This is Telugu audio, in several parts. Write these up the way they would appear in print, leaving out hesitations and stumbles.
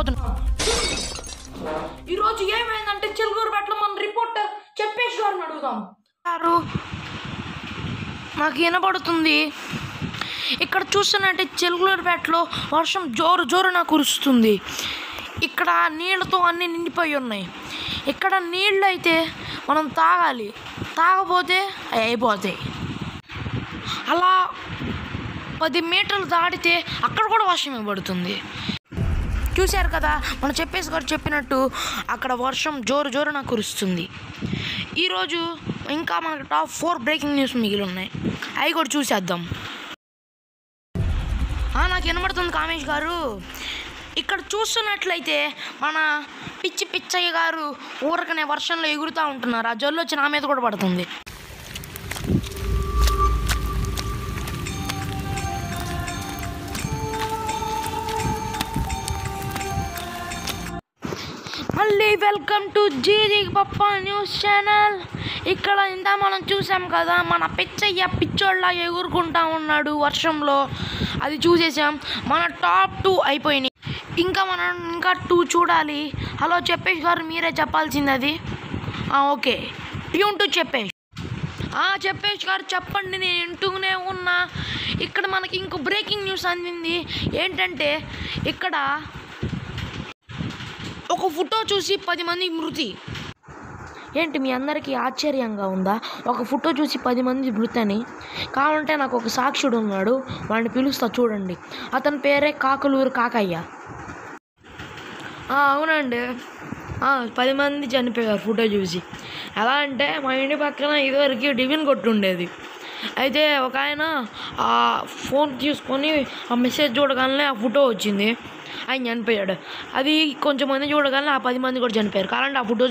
వెళ్ళిపోతున్నాం. ఈరోజు ఏమైందంటే చిలుకూరుపేటలో మన రిపోర్టర్ చెప్పేసి గారిని అడుగుదాం. నాకు వినపడుతుంది. ఇక్కడ చూస్తున్నట్టే చిలుకూరుపేటలో వర్షం జోరున కురుస్తుంది. ఇక్కడ నీళ్ళతో అన్నీ నిండిపోయి ఉన్నాయి. ఇక్కడ నీళ్ళు అయితే మనం తాగాలి, తాగపోతే అయిపోతాయి. అలా 10 మీటర్లు దాటితే అక్కడ కూడా వర్షం పడుతుంది. చూశారు కదా, మనం చెప్పేసి గారు చెప్పినట్టు అక్కడ వర్షం జోరున కురుస్తుంది. ఈరోజు ఇంకా మనకు టాప్ 4 బ్రేకింగ్ న్యూస్ మిగిలి ఉన్నాయి. అవి కూడా చూసేద్దాం. నాకు వినబడుతుంది కామేష్ గారు. ఇక్కడ చూస్తున్నట్లయితే మన పిచ్చయ్య గారు ఊరకనే వర్షంలో ఎగురుతూ ఉంటున్నారు. ఆ జల్లు వచ్చి నా మీద కూడా పడుతుంది. మళ్ళీ welcome to GG Pappa news channel. ఇక్కడ ఇంత మనం చూసాం కదా, మన పిచ్చయ్య పిచ్చోళ్ళ ఎగురుకుంటా ఉన్నాడు వర్షంలో. అది చూసేసాం. మన టాప్ 2 అయిపోయినాయి. ఇంకా 2 చూడాలి. హలో చెప్పేష్ గారు, మీరే చెప్పాల్సింది అది. ఓకే, ట్యూన్ టు చెప్పేష్. చెప్పేష్ గారు చెప్పండి, నేను వింటూనే ఉన్నా. ఇక్కడ మనకి ఇంకో బ్రేకింగ్ న్యూస్ అందింది. ఏంటంటే ఇక్కడ ఒక ఫోటో చూసి 10 మంది మృతి. ఏంటి మీ అందరికీ ఆశ్చర్యంగా ఉందా? ఒక ఫోటో చూసి 10 మంది మృతి అని. కావాలంటే నాకు ఒక సాక్షుడు ఉన్నాడు, వాడిని పిలుస్తా చూడండి. అతని పేరే కాకులూరు కాకయ్య. అవునండి, 10 మంది చనిపోయారు ఫోటో చూసి. ఎలా అంటే మా ఇంటి పక్కన ఇదివరకు డివిన్ కొట్టుండేది. అయితే ఒక ఆయన ఆ ఫోన్ తీసుకొని ఆ మెసేజ్ చూడగానే ఆ ఫోటో వచ్చింది. ఆయన చనిపోయాడు. అది కొంచెం మంది చూడగానే ఆ 10 మంది కూడా చనిపోయారు. కావాలంటే ఆ ఫోటో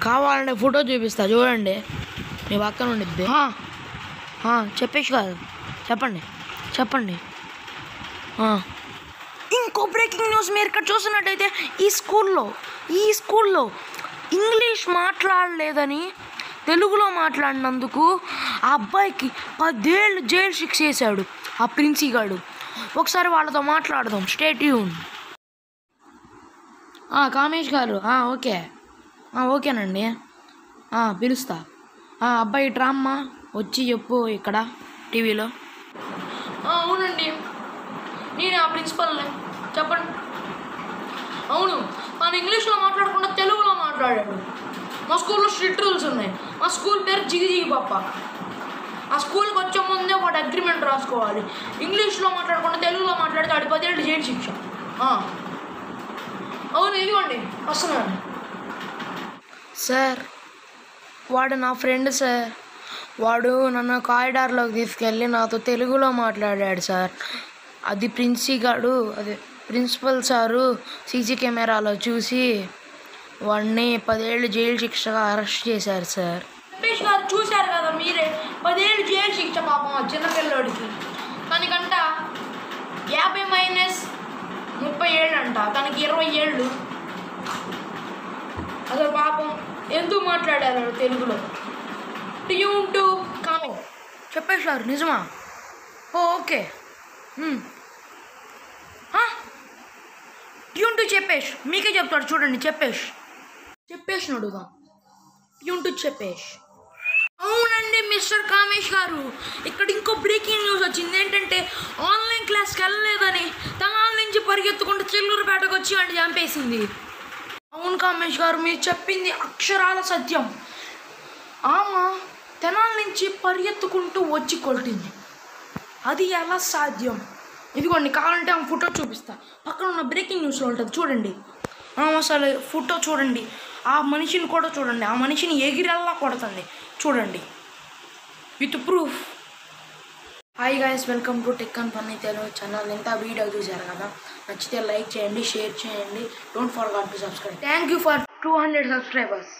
కావాలంటే ఫోటో చూపిస్తా చూడండి, మీ పక్కన ఉండిద్ది. చెప్పేసి కాదు, చెప్పండి. ఇంకో బ్రేకింగ్ న్యూస్ మీరు ఇక్కడ చూస్తున్నట్టయితే ఈ స్కూల్లో ఇంగ్లీష్ మాట్లాడలేదని తెలుగులో మాట్లాడినందుకు ఆ అబ్బాయికి 10 ఏళ్ళు జైలు శిక్ష వేశాడు ఆ ప్రిన్సీ గారు. ఒకసారి వాళ్ళతో మాట్లాడదాం. Stay tune. కామేష్ గారు, ఓకేనండి, పిలుస్తా. అబ్బాయి డ్రామా వచ్చి చెప్పు ఇక్కడ టీవీలో. అవునండి, నేను ఆ ప్రిన్సిపల్ని. చెప్పండి. అవును, మన ఇంగ్లీష్లో మాట్లాడకుండా తెలుగులో మాట్లాడాడు. మా స్కూల్లో స్ట్రిక్ట్ రూల్స్ ఉన్నాయి. మా స్కూల్ పేరు జిగి పప్ప. ఆ స్కూల్కి వచ్చే ముందే వాడు అగ్రిమెంట్ రాసుకోవాలి. ఇంగ్లీష్లో మాట్లాడకుండా తెలుగులో మాట్లాడితే వాడి 10 ఏళ్ళు జైలు శిక్ష. అవును, ఇదిగోండి వస్తున్నాను. సార్, వాడు నా ఫ్రెండ్ సార్. వాడు నన్ను కారిడార్లోకి తీసుకెళ్ళి నాతో తెలుగులో మాట్లాడాడు సార్. అది ప్రిన్సిపల్ సారు సీసీ కెమెరాలో చూసి వాడిని 10 ఏళ్ళు జైలు శిక్షగా అరెస్ట్ చేశారు సార్. రమేష్ గారు చూశారు కదా మీరే, 10 ఏళ్ళు జైలు శిక్ష పాపం ఆ చిన్నపిల్లోడికి. తనకంట 50 మైనస్ 30 ఏళ్ళు అంట, తనకి 20 ఏళ్ళు. అసలు పాపం ఎందుకు మాట్లాడారు తెలుగులో? Tune to comment. చెప్పేసారు నిజమా? ఓకే. ట్యూన్ టు చెప్పేష్. మీకే చెప్తాడు చూడండి. చెప్పేష్ అడుగుదాం. ట్యూన్ టు చెప్పేష్. అవునండి మిస్టర్ కామేష్ గారు, ఇక్కడ ఇంకో బ్రేకింగ్ న్యూస్ వచ్చింది. ఏంటంటే ఆన్లైన్ క్లాస్కి వెళ్ళలేదని తెనాలి నుంచి పరిగెత్తుకుంటూ చిల్లూరుపేటకు వచ్చి వాడిని చంపేసింది. అవును కామేష్ గారు, మీరు చెప్పింది అక్షరాల సత్యం. తెనాలి నుంచి పరిగెత్తుకుంటూ వచ్చి కొట్టింది. అది ఎలా సాధ్యం? ఇదిగోండి, కావాలంటే ఆ ఫోటో చూపిస్తా. పక్కన ఉన్న బ్రేకింగ్ న్యూస్లో ఉంటుంది చూడండి. అసలు ఫోటో చూడండి, ఆ మనిషిని కూడా చూడండి. ఆ మనిషిని ఎగిరెల్లా కొడుతుంది చూడండి, with proof. Hi guys, welcome to tech and funny Telugu channel. ఇంత వీడియో చూశారు కదా, నచ్చితే లైక్ చేయండి, షేర్ చేయండి. Don't forget to subscribe. Thank you for 200 subscribers.